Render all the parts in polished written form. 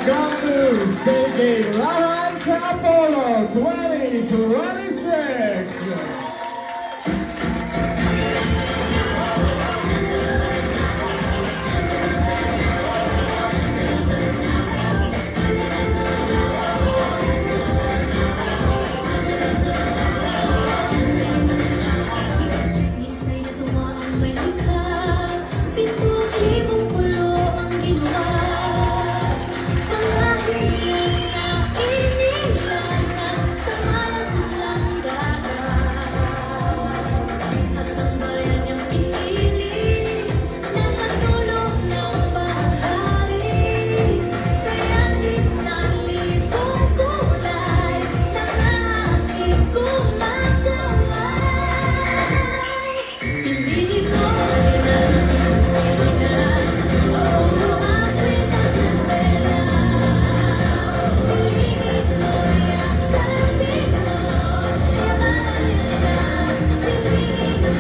Welcome to Sige Laban sa Apollo 2026! Minsan natuwa ang malikha, pitong libong pulo ang ginawa. Mga hilis na inilanan sa malasang dagat. At ang bayan niyang pinili, nasa dulo ng bahari. Kaya't isang libong kulay na aking gumagaway. Piliin mo rin ang Pilipinas, puno ang kwintas ng tela. Piliin mo yan, kalapit mo, yaman yan yan. Piliin mo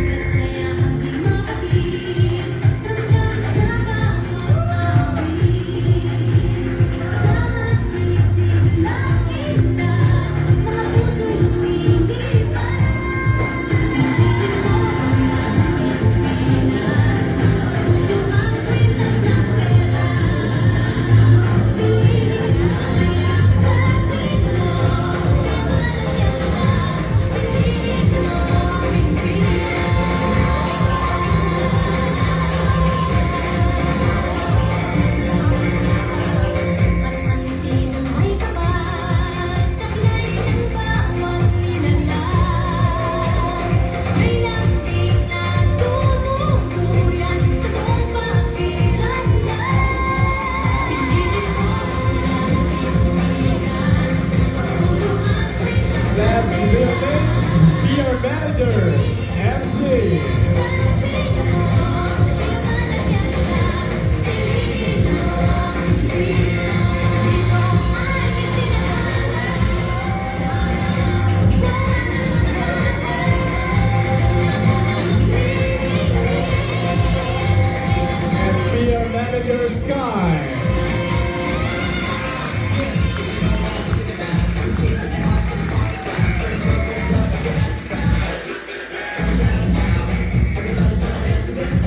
Kasayahang di mapagin hanggang sa pag-uwi. Sa masisiglang inda, mga puso'y lumilipad. Piliin mo ang Pilipinas, puno ang kwintas ng tela. Piliin mo yan, kalapit mo, yaman yan yan. Piliin mo At hindi na may kapal, taglay ng bawat nilalang. May lambing na tumutuyan sa buong pakiramdam. Piliin mo ang Pilipinas, puno ang kwintas ng Let's live things! Be our manager, MC! Let's be our manager, Sky!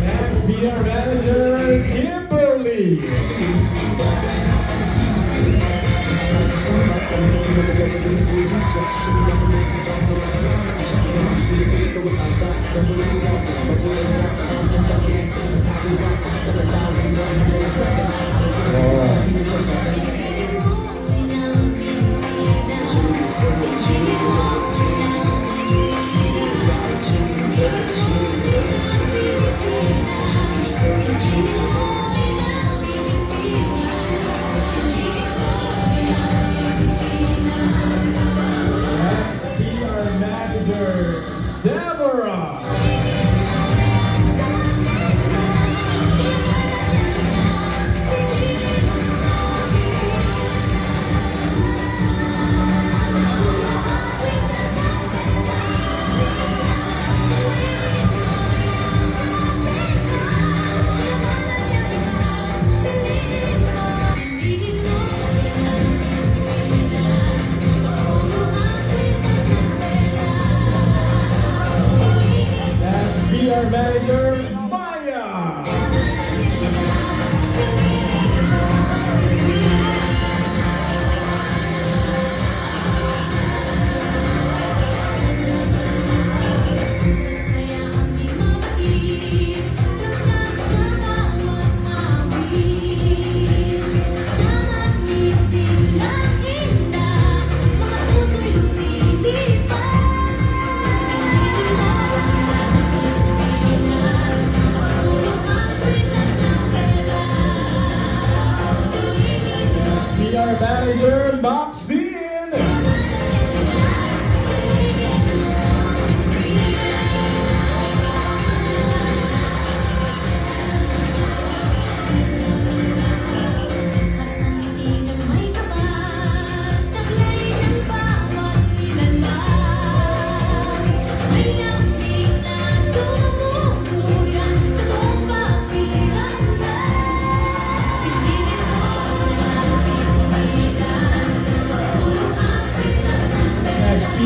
Let's be our manager, Kimberly! Let's be our manager, Deborah! Piliin mo ang Pilipinas, puno ang kwintas ng tela.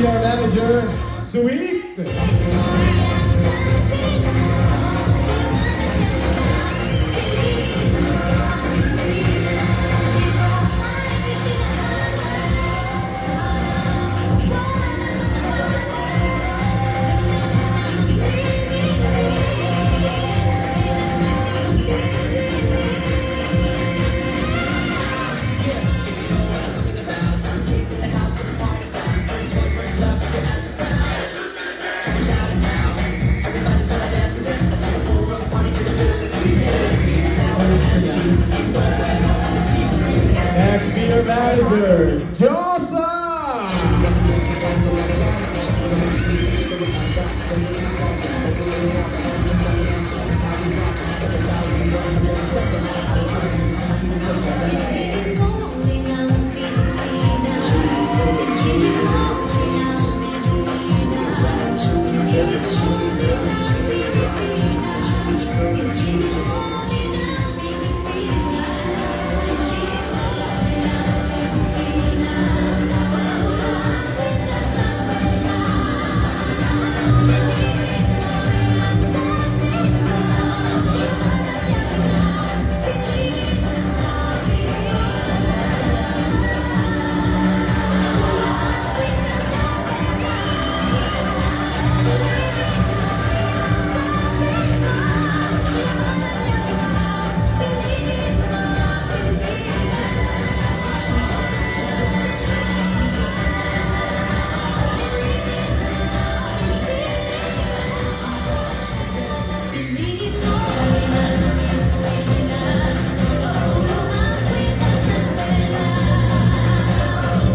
PR Manager, Sweet. Next PR Manager, Josa.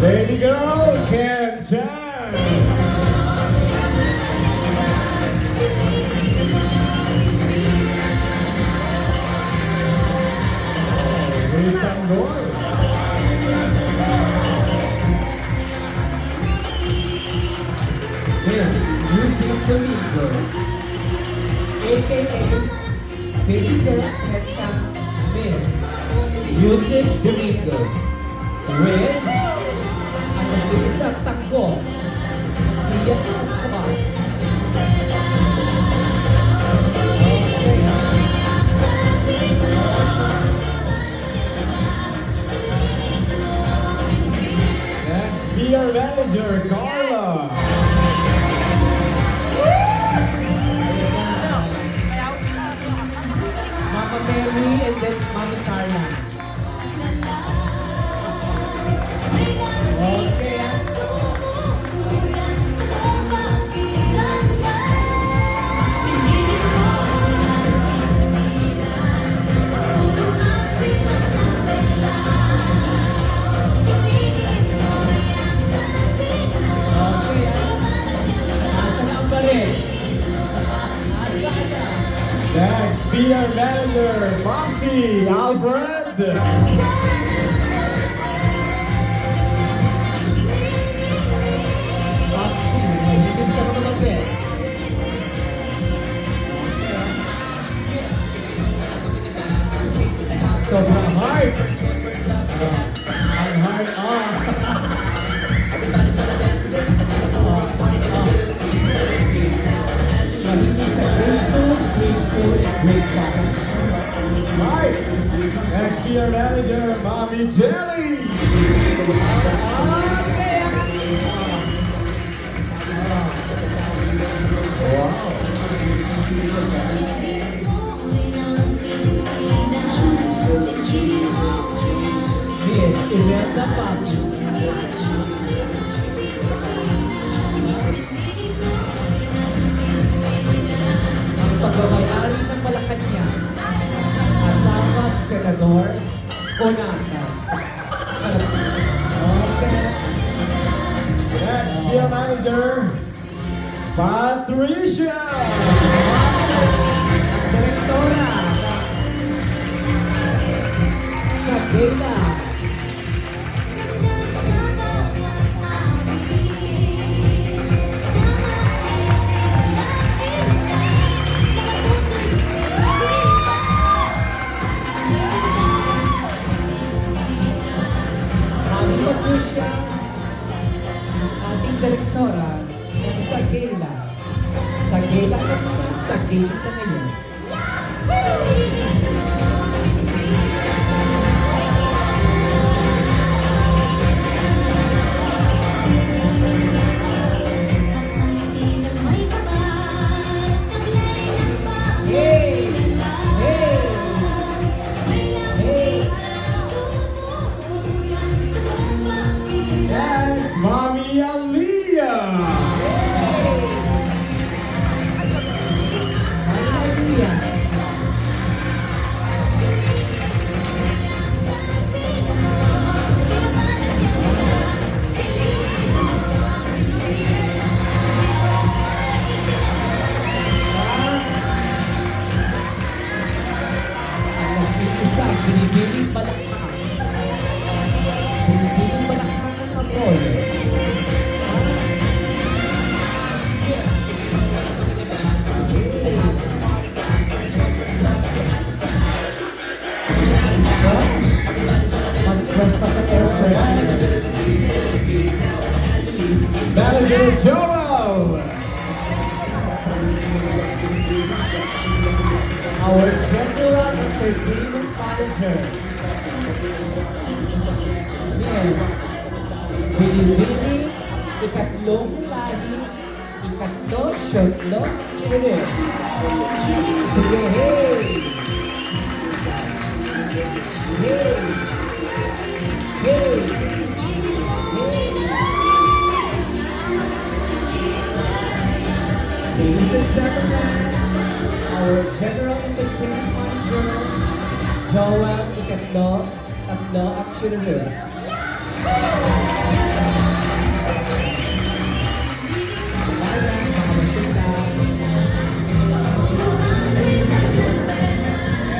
Baby girl, Ken Chan. Great tanggol. Miss Eugene Domingo, aka Baby Girl Ketchup Miss Eugene Domingo, with ang nag-iisang tanggol, Sia Escobar. Next PR Manager, Carla. Mama Mary and then Mami Carla. Okay. Okay. Asa na ang baril? Asa na? Next PR Manager, Moxie Alfred. Popsi, may higit sa mga bets. Sobrang hard. Ang hard, Mahilig sa grade 2, grade 4, and grade 5. Right. Next PR Manager, Mommy Jelly. Wow. Miss Imelda Pachi. Ang pagmamayari ng Malacanang, kasama si Senador Onasa. Okay. Next PR Manager, Patricia. Direktora sa Gala. Mami Patricia, ang ating direktora ng Sagela. Sagela ka naman, Sagela na ngayon. Hey! Hey! Hey! Next, Mommy Aliyah. Hallelujah! Isa, binibiling balakpak. Binibiling balakpak ng pagkol. Mas fresh pa sa air freshness. Manager Joel. Our General Entertainment Manager. Yes. Bili-bili, ikatlong lahi, ikatlo, shortlo, chire. Sige, hey! Hey! Hey! Hey! Ladies and gentlemen, our General Entertainment Manager, Joel Ikatlo, tatlo, at Shirley.